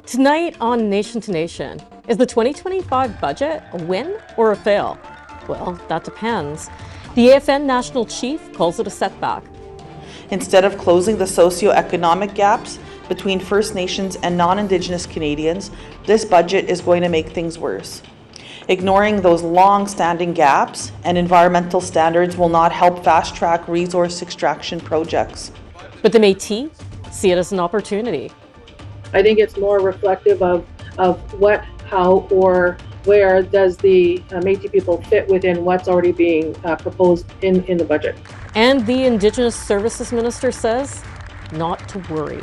Tonight on Nation to Nation, is the 2025 budget a win or a fail? Well, that depends. The APTN National chief calls it a setback. Instead of closing the socioeconomic gaps between First Nations and non-Indigenous Canadians, this budget is going to make things worse. Ignoring those long-standing gaps and environmental standards will not help fast-track resource extraction projects. But the Métis see it as an opportunity. I think it's more reflective of what, how, or where does the Métis people fit within what's already being proposed in the budget. And the Indigenous Services Minister says not to worry.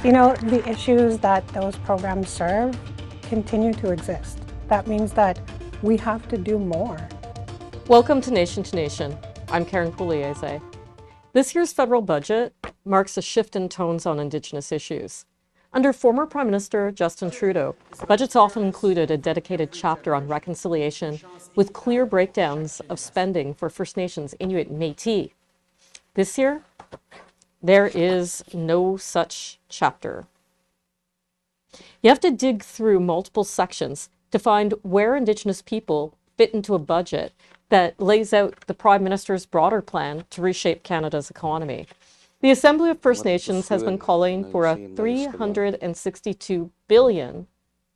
You know, the issues that those programs serve continue to exist. That means that we have to do more. Welcome to Nation. I'm Karen Pugliese. This year's federal budget marks a shift in tones on Indigenous issues. Under former Prime Minister Justin Trudeau, budgets often included a dedicated chapter on reconciliation with clear breakdowns of spending for First Nations, Inuit, and Métis. This year, there is no such chapter. You have to dig through multiple sections to find where Indigenous people fit into a budget that lays out the Prime Minister's broader plan to reshape Canada's economy. The Assembly of First Nations has been calling for a $362 billion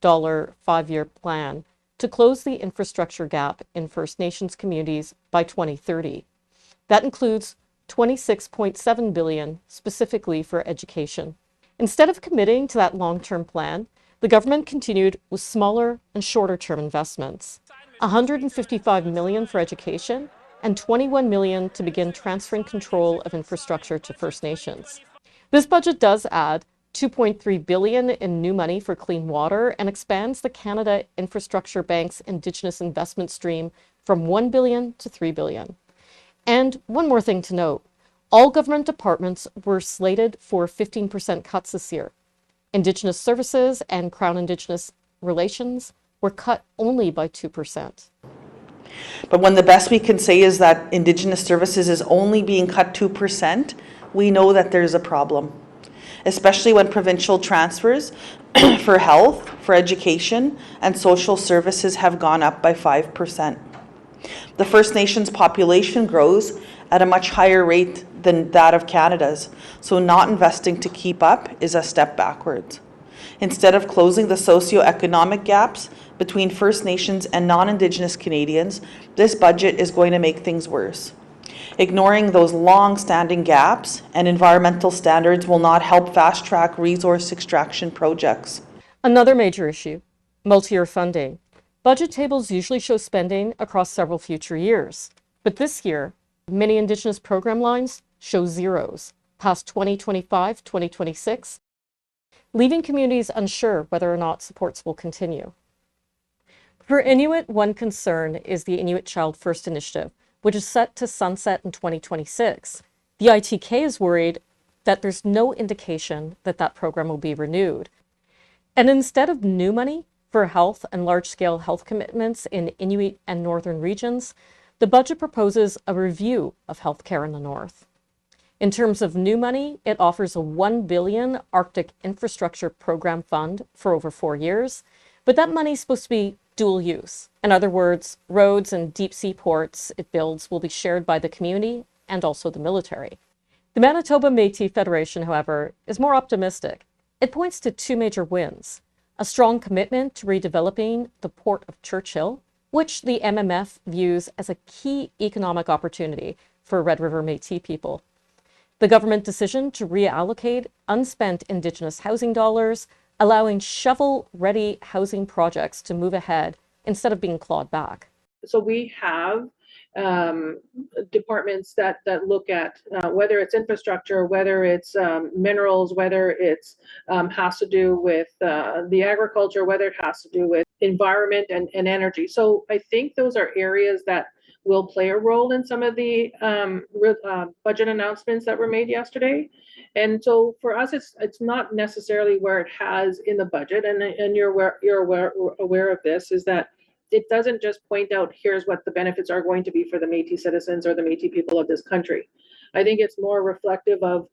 5-year plan to close the infrastructure gap in First Nations communities by 2030. That includes $26.7 billion specifically for education. Instead of committing to that long-term plan, the government continued with smaller and shorter-term investments. $155 million for education and $21 million to begin transferring control of infrastructure to First Nations. This budget does add $2.3 billion in new money for clean water and expands the Canada Infrastructure Bank's Indigenous investment stream from $1 billion to $3 billion. And one more thing to note, all government departments were slated for 15% cuts this year. Indigenous services and Crown Indigenous relations were cut only by 2%. But when the best we can say is that Indigenous services is only being cut 2%, we know that there's a problem, especially when provincial transfers for health, for education, and social services have gone up by 5%. The First Nations population grows at a much higher rate than that of Canada's, so not investing to keep up is a step backwards. Instead of closing the socioeconomic gaps between First Nations and non-Indigenous Canadians, this budget is going to make things worse. Ignoring those long-standing gaps and environmental standards will not help fast-track resource extraction projects. Another major issue, multi-year funding. Budget tables usually show spending across several future years, but this year, many Indigenous program lines show zeros past 2025-2026, leaving communities unsure whether or not supports will continue. For Inuit, one concern is the Inuit Child First Initiative, which is set to sunset in 2026. The ITK is worried that there's no indication that that program will be renewed. And instead of new money for health and large-scale health commitments in Inuit and Northern regions, the budget proposes a review of healthcare in the North. In terms of new money, it offers a $1 billion Arctic Infrastructure Program Fund for over 4 years, but that money is supposed to be dual use. In other words, roads and deep sea ports it builds will be shared by the community and also the military. The Manitoba Métis Federation, however, is more optimistic. It points to two major wins: a strong commitment to redeveloping the Port of Churchill, which the MMF views as a key economic opportunity for Red River Métis people. The government decision to reallocate unspent Indigenous housing dollars, allowing shovel-ready housing projects to move ahead instead of being clawed back. So we have departments that look at whether it's infrastructure, whether it's minerals, whether it's has to do with the agriculture, whether it has to do with environment and energy. So I think those are areas that will play a role in some of the budget announcements that were made yesterday. And so for us, it's not necessarily where it has in the budget, and you're aware of this, is that it doesn't just point out here's what the benefits are going to be for the Métis citizens or the Métis people of this country. I think it's more reflective of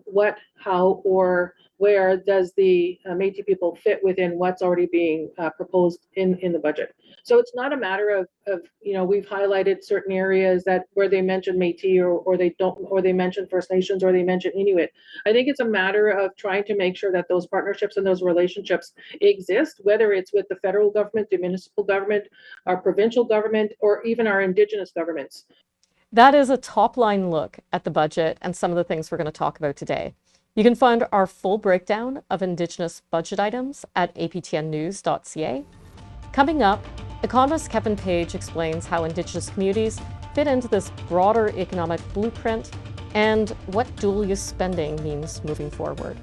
what, how, or where does the Métis people fit within what's already being proposed in the budget. So it's not a matter of we've highlighted certain areas that where they mention Métis or they don't, or they mention First Nations or they mention Inuit. I think it's a matter of trying to make sure that those partnerships and those relationships exist, whether it's with the federal government, the municipal government, our provincial government, or even our Indigenous governments. That is a top-line look at the budget and some of the things we're going to talk about today. You can find our full breakdown of Indigenous budget items at aptnnews.ca. Coming up, economist Kevin Page explains how Indigenous communities fit into this broader economic blueprint and what dual-use spending means moving forward.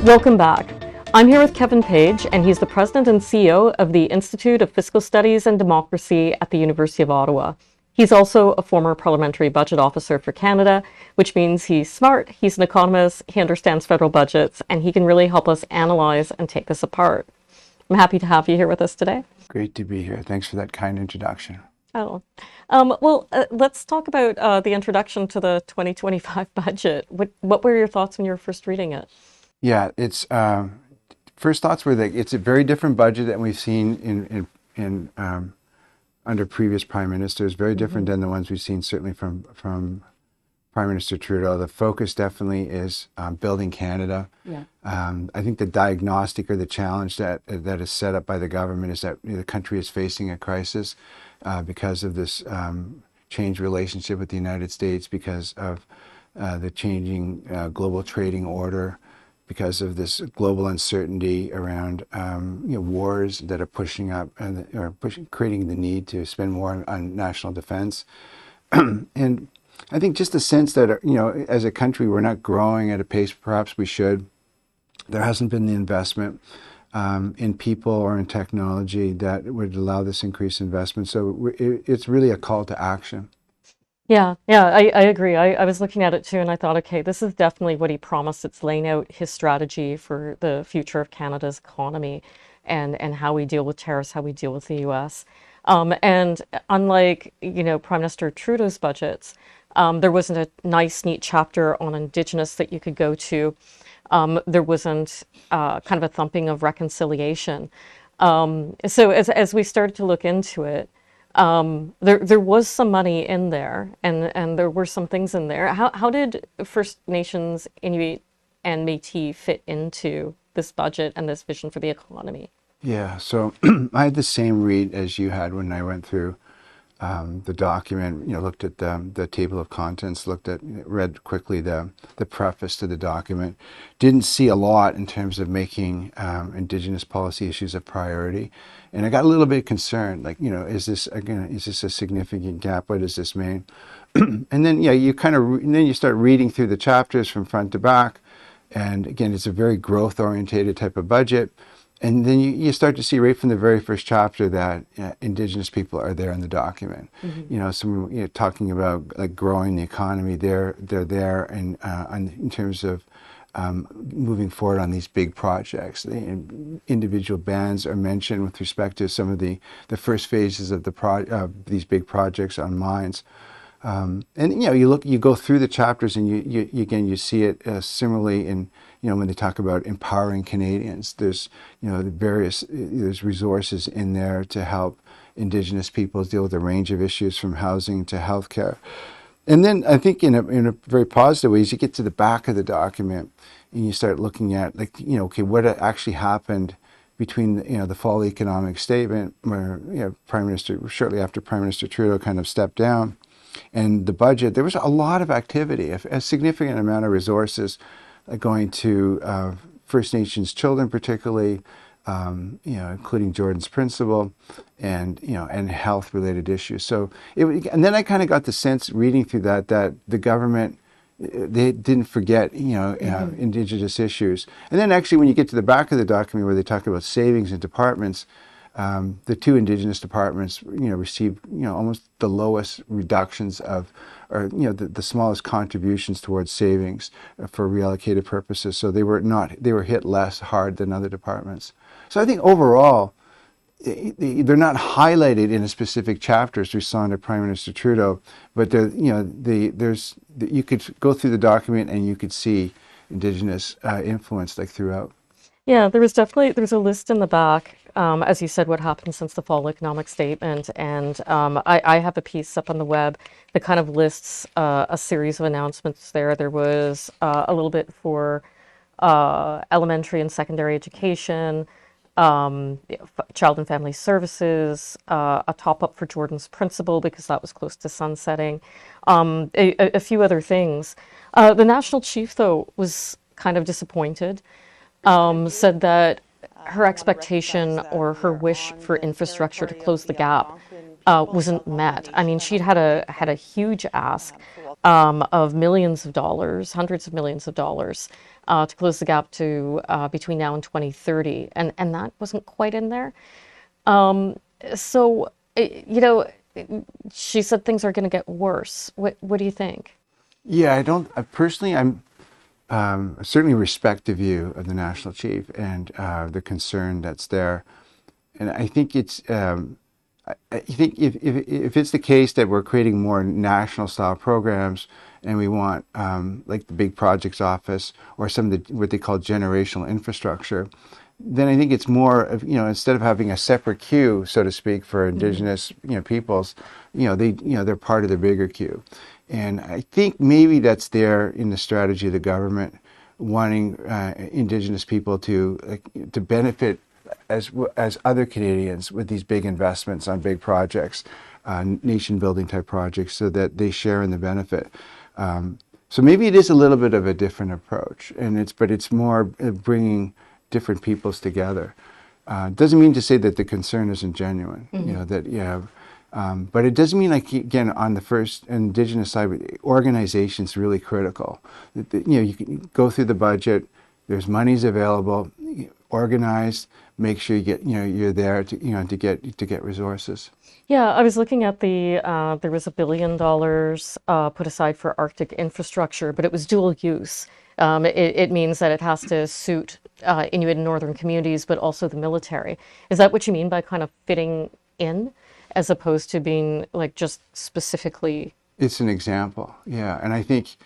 Welcome back. I'm here with Kevin Page, and he's the president and CEO of the Institute of Fiscal Studies and Democracy at the University of Ottawa. He's also a former parliamentary budget officer for Canada, which means he's smart, he's an economist, he understands federal budgets, and he can really help us analyze and take this apart. I'm happy to have you here with us today. Great to be here. Thanks for that kind introduction. Oh, let's talk about the introduction to the 2025 budget. What were your thoughts when you were first reading it? Yeah, it's first thoughts were that it's a very different budget than we've seen in under previous prime ministers. Very different than the ones we've seen certainly from Prime Minister Trudeau. The focus definitely is building Canada. Yeah. I think the diagnostic or the challenge that is set up by the government is that the country is facing a crisis because of this changed relationship with the United States, because of the changing global trading order, because of this global uncertainty around wars that are pushing up creating the need to spend more on national defense. And I think just the sense that, as a country, we're not growing at a pace perhaps we should. There hasn't been the investment in people or in technology that would allow this increased investment. So it's really a call to action. Yeah, I agree. I was looking at it too, and I thought, okay, this is definitely what he promised. It's laying out his strategy for the future of Canada's economy and how we deal with tariffs, how we deal with the US. And unlike, Prime Minister Trudeau's budgets, there wasn't a nice, neat chapter on Indigenous that you could go to. There wasn't kind of a thumping of reconciliation. So as we started to look into it, there was some money in there, and there were some things in there. How did First Nations, Inuit, and Métis fit into this budget and this vision for the economy? Yeah, so I had the same read as you had when I went through the document. Looked at the table of contents, read quickly the preface to the document. Didn't see a lot in terms of making Indigenous policy issues a priority. And I got a little bit concerned, is this a significant gap? What does this mean? And then, you start reading through the chapters from front to back. And again, it's a very growth-orientated type of budget. And then you start to see right from the very first chapter that Indigenous people are there in the document. Mm-hmm. Talking about growing the economy, they're there, and in terms of moving forward on these big projects. The individual bands are mentioned with respect to some of the first phases of these big projects on mines. And you go through the chapters, and you see it similarly in when they talk about empowering Canadians. There's there's resources in there to help Indigenous peoples deal with a range of issues from housing to healthcare. And then I think in a very positive way, as you get to the back of the document and you start looking at what actually happened between the fall economic statement, where shortly after Prime Minister Trudeau kind of stepped down, and the budget, there was a lot of activity, a significant amount of resources going to First Nations children, particularly, including Jordan's principal, and health-related issues. So, and then I kind of got the sense reading through that the government, they didn't forget, Indigenous issues. And then actually, when you get to the back of the document where they talk about savings and departments, The two Indigenous departments, received, almost the lowest reductions of, or, the smallest contributions towards savings for reallocated purposes. So they were hit less hard than other departments. So I think overall, they're not highlighted in a specific chapter as we saw under Prime Minister Trudeau, but you could go through the document and you could see Indigenous influence throughout. Yeah, there's a list in the back, as you said, what happened since the fall economic statement. And I have a piece up on the web that kind of lists a series of announcements there. There was a little bit for elementary and secondary education, child and family services, a top up for Jordan's principal because that was close to sunsetting, a few other things. The national chief, though, was kind of disappointed. Said that her expectation or her wish for infrastructure to close the gap wasn't met. I mean, she'd had a huge ask of millions of dollars, hundreds of millions of dollars, to close the gap to between now and 2030, and that wasn't quite in there. So, she said things are going to get worse. What do you think? Yeah, I certainly respect the view of the national chief and the concern that's there, and I think I think if it's the case that we're creating more national style programs and we want like the big projects office or some of what they call generational infrastructure, then I think it's more of, instead of having a separate queue, so to speak, for Indigenous peoples, they're part of the bigger queue. And I think maybe that's there in the strategy of the government, wanting Indigenous people to benefit as other Canadians with these big investments on big projects, nation building type projects, so that they share in the benefit. So maybe it is a little bit of a different approach, but it's more bringing different peoples together. Doesn't mean to say that the concern isn't genuine. That you have. But it doesn't mean, again, on the first Indigenous side, organization is really critical. You can go through the budget, there's monies available, organize, make sure you get, you're there to get resources. Yeah, I was looking at there was $1 billion put aside for Arctic infrastructure, but it was dual use. It means that it has to suit Inuit and Northern communities, but also the military. Is that what you mean by kind of fitting in, as opposed to being just specifically? It's an example, yeah, and I think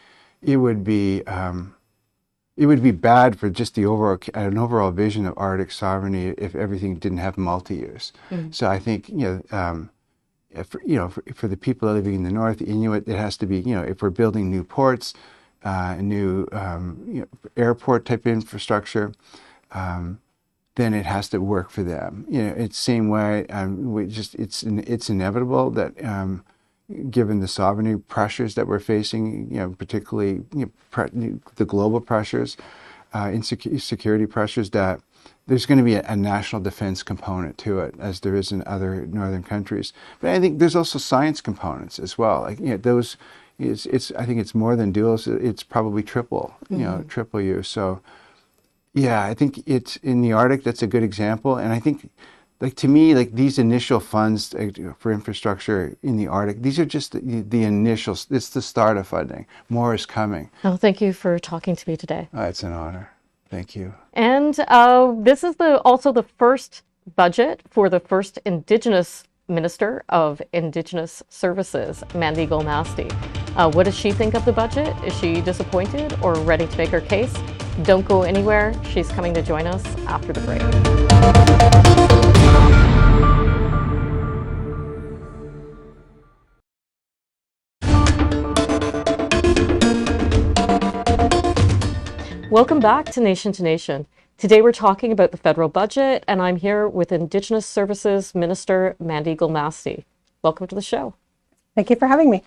it would be bad for just an overall vision of Arctic sovereignty if everything didn't have multi-use. So I think for the people living in the north, the Inuit, it has to be, if we're building new ports, new airport type infrastructure, then it has to work for them. It's the same way. It's inevitable that given the sovereignty pressures that we're facing, particularly the global pressures, security pressures, that there's going to be a national defense component to it, as there is in other northern countries. But I think there's also science components as well. Those, I think it's more than dual. It's probably triple, triple use. So. Yeah, I think it's in the Arctic. That's a good example, and I think, to me, these initial funds for infrastructure in the Arctic, these are just the initials. It's the start of funding. More is coming. Oh, thank you for talking to me today. It's an honor. Thank you. And this is also the first budget for the first Indigenous Minister of Indigenous Services, Mandy Gull-Masty. What does she think of the budget? Is she disappointed or ready to make her case? Don't go anywhere. She's coming to join us after the break. Welcome back to Nation. Today we're talking about the federal budget, and I'm here with Indigenous Services Minister Mandy Gull-Masty. Welcome to the show. Thank you for having me.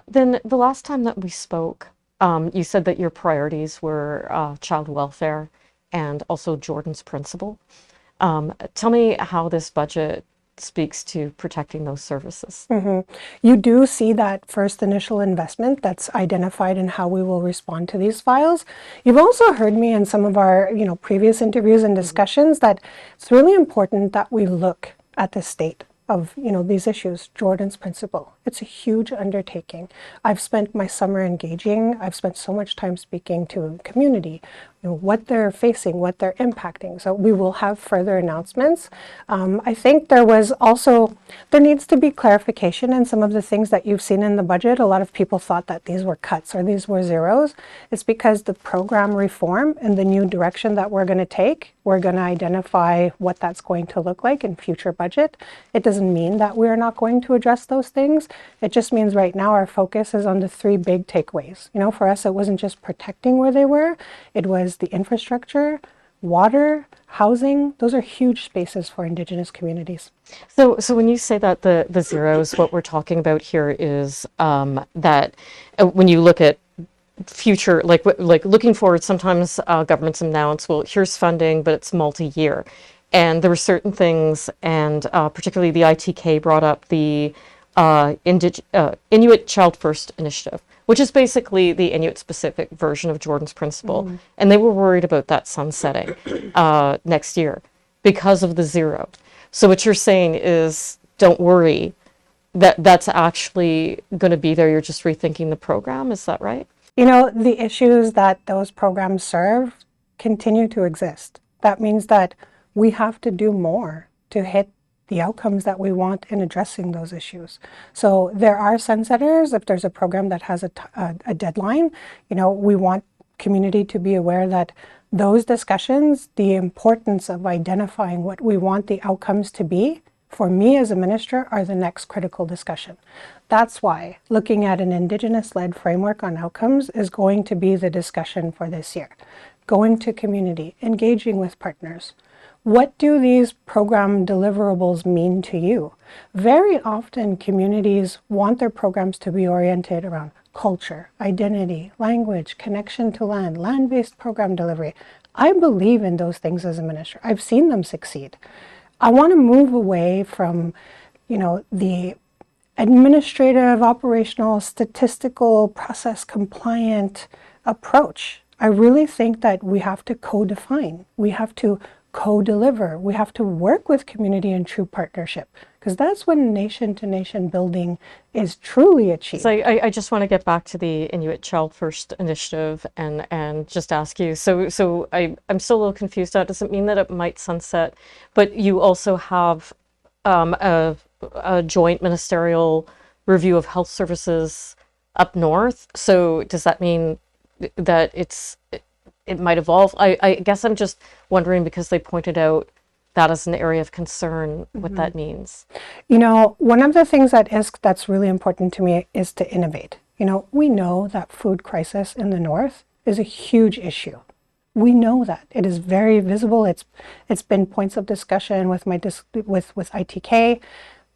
Then the last time that we spoke, you said that your priorities were child welfare and also Jordan's principal. Tell me how this budget speaks to protecting those services. You do see that first initial investment that's identified in how we will respond to these files. You've also heard me in some of our previous interviews and discussions that it's really important that we look at the state of these issues. Jordan's principle. It's a huge undertaking. I've spent my summer engaging. I've spent so much time speaking to community, what they're facing, what they're impacting. So we will have further announcements. I think there needs to be clarification in some of the things that you've seen in the budget. A lot of people thought that these were cuts or these were zeros. It's because the program reform and the new direction that we're going to take, we're going to identify what that's going to look like in future budget. It doesn't mean that we're not going to address those things. It just means right now our focus is on the three big takeaways. For us, it wasn't just protecting where they were. It was the infrastructure, water, housing. Those are huge spaces for Indigenous communities. So when you say that the zeros, what we're talking about here is that when you look at future, like looking forward, sometimes governments announce, well, here's funding, but it's multi-year. And there were certain things, and particularly the ITK brought up the Inuit Child First Initiative, which is basically the Inuit-specific version of Jordan's principle. Mm-hmm. And they were worried about that sunsetting next year because of the zero. So what you're saying is, don't worry, that's actually going to be there. You're just rethinking the program. Is that right? The issues that those programs serve continue to exist. That means that we have to do more to hit the outcomes that we want in addressing those issues. So there are sunsetters. If there's a program that has a deadline, we want community to be aware that those discussions, the importance of identifying what we want the outcomes to be, for me as a minister, are the next critical discussion. That's why looking at an Indigenous-led framework on outcomes is going to be the discussion for this year. Going to community, engaging with partners. What do these program deliverables mean to you? Very often communities want their programs to be oriented around culture, identity, language, connection to land, land-based program delivery. I believe in those things as a minister. I've seen them succeed. I want to move away from, the administrative, operational, statistical, process compliant approach. I really think that we have to co-define. We have to co-deliver. We have to work with community in true partnership, because that's when nation-to-nation building is truly achieved. So I just want to get back to the Inuit Child First Initiative and just ask you, so I'm still a little confused. That doesn't mean that it might sunset, but you also have a joint ministerial review of health services up north. So does that mean that it might evolve? I guess I'm just wondering, because they pointed out that as an area of concern, what that means. One of the things that's really important to me is to innovate. We know that food crisis in the north is a huge issue. We know that. It is very visible. It's been points of discussion with with ITK.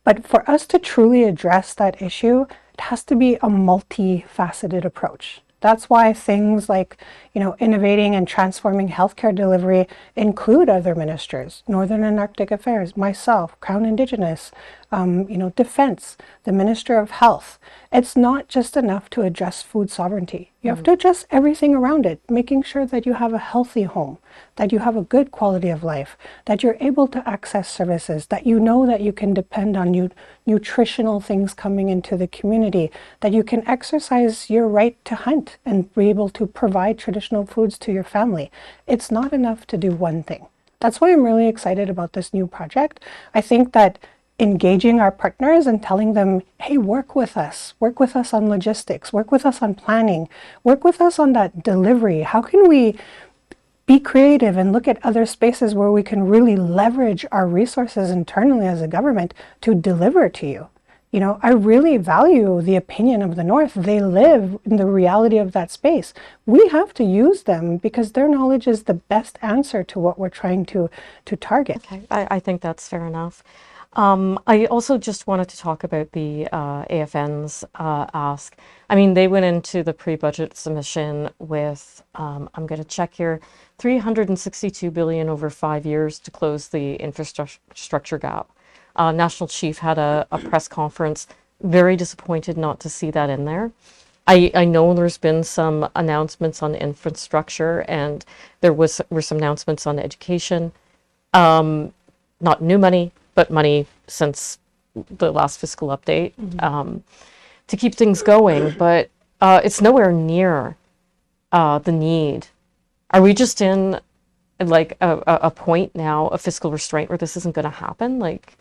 But for us to truly address that issue, it has to be a multifaceted approach. That's why things like, innovating and transforming healthcare delivery include other ministers, Northern and Arctic Affairs, myself, Crown Indigenous, Defense, the Minister of Health. It's not just enough to address food sovereignty. You have to address everything around it, making sure that you have a healthy home, that you have a good quality of life, that you're able to access services, that that you can depend on nutritional things coming into the community, that you can exercise your right to hunt and be able to provide traditional foods to your family. It's not enough to do one thing. That's why I'm really excited about this new project. I think that engaging our partners and telling them, hey, work with us on logistics, work with us on planning, work with us on that delivery. How can we be creative and look at other spaces where we can really leverage our resources internally as a government to deliver to you? I really value the opinion of the North. They live in the reality of that space. We have to use them because their knowledge is the best answer to what we're trying to target. Okay, I think that's fair enough. I also just wanted to talk about the AFN's ask. They went into the pre-budget submission with, I'm going to check here, $362 billion over 5 years to close the infrastructure gap. National Chief had a press conference, very disappointed not to see that in there. I know there's been some announcements on infrastructure, and there were some announcements on education. Not new money, but money since the last fiscal update to keep things going, but it's nowhere near the need. Are we just in like a point now of fiscal restraint where this isn't going to happen? Like,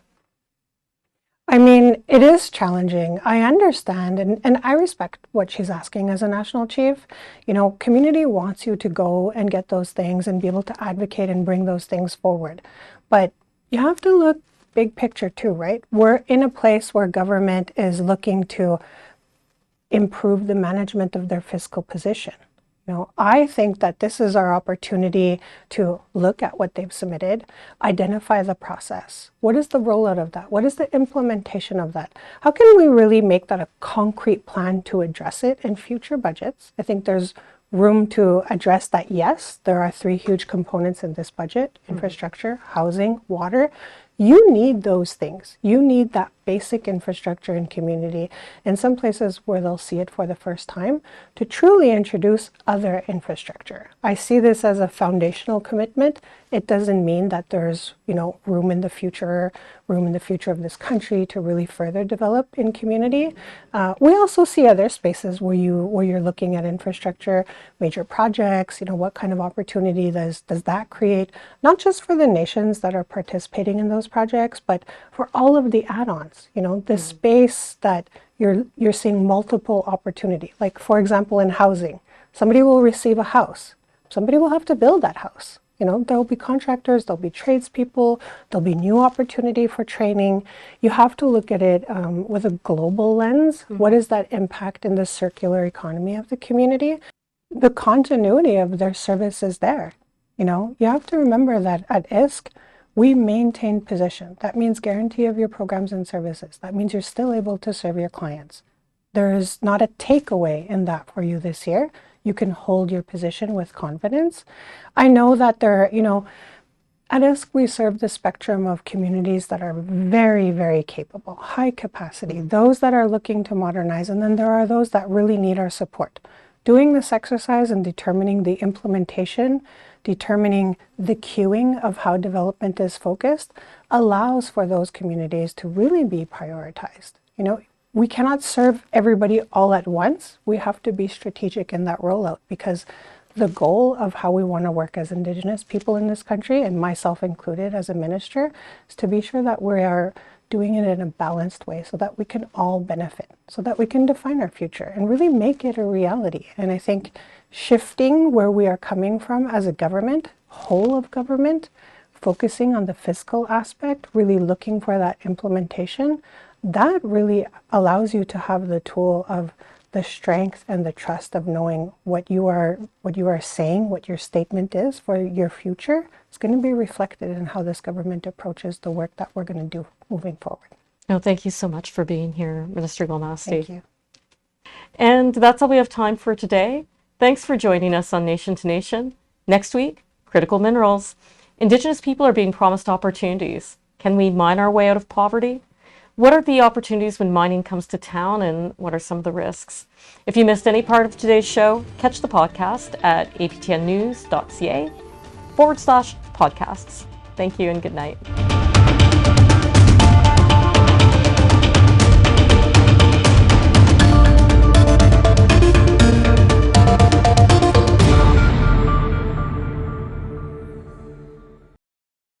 I mean, it is challenging. I understand, and I respect what she's asking as a national chief. You know, community wants you to go and get those things and be able to advocate and bring those things forward. But you have to look big picture too, right? We're in a place where government is looking to improve the management of their fiscal position. You know, I think that this is our opportunity to look at what they've submitted, identify the process. What is the rollout of that? What is the implementation of that? How can we really make that a concrete plan to address it in future budgets? I think there's room to address that. Yes, there are 3 huge components in this budget: infrastructure, housing, water. You need those things. You need that basic infrastructure in community, in some places where they'll see it for the first time, to truly introduce other infrastructure. I see this as a foundational commitment. It doesn't mean that there's, you know, room in the future of this country to really further develop in community. We also see other spaces where you're looking at infrastructure, major projects. You know, what kind of opportunity does that create? Not just for the nations that are participating in those projects, but for all of the add-ons. You know, the space that you're seeing multiple opportunity. Like, for example, in housing, somebody will receive a house. Somebody will have to build that house. You know, there'll be contractors, there'll be tradespeople, there'll be new opportunity for training. You have to look at it with a global lens. What is that impact in the circular economy of the community? The continuity of their service is there. You know, you have to remember that at ISC, we maintain position. That means guarantee of your programs and services. That means you're still able to serve your clients. There is not a takeaway in that for you this year. You can hold your position with confidence. I know that there, you know, at ISC we serve the spectrum of communities that are very, very capable, high capacity, those that are looking to modernize, and then there are those that really need our support. Doing this exercise and determining the implementation, determining the queuing of how development is focused, allows for those communities to really be prioritized. You know, we cannot serve everybody all at once. We have to be strategic in that rollout, because the goal of how we want to work as Indigenous people in this country, and myself included as a minister, is to be sure that we are doing it in a balanced way so that we can all benefit, so that we can define our future and really make it a reality. And I think shifting where we are coming from as a government, whole of government, focusing on the fiscal aspect, really looking for that implementation, that really allows you to have the tool of the strength and the trust of knowing what you are saying, what your statement is for your future. It's going to be reflected in how this government approaches the work that we're going to do moving forward. no, thank you so much for being here, Minister Gull-Masty. Thank you. And that's all we have time for today. Thanks for joining us on Nation to Nation. Next week, critical minerals. Indigenous people are being promised opportunities. Can we mine our way out of poverty? What are the opportunities when mining comes to town, and what are some of the risks? If you missed any part of today's show, catch the podcast at aptnnews.ca/podcasts. Thank you and good night.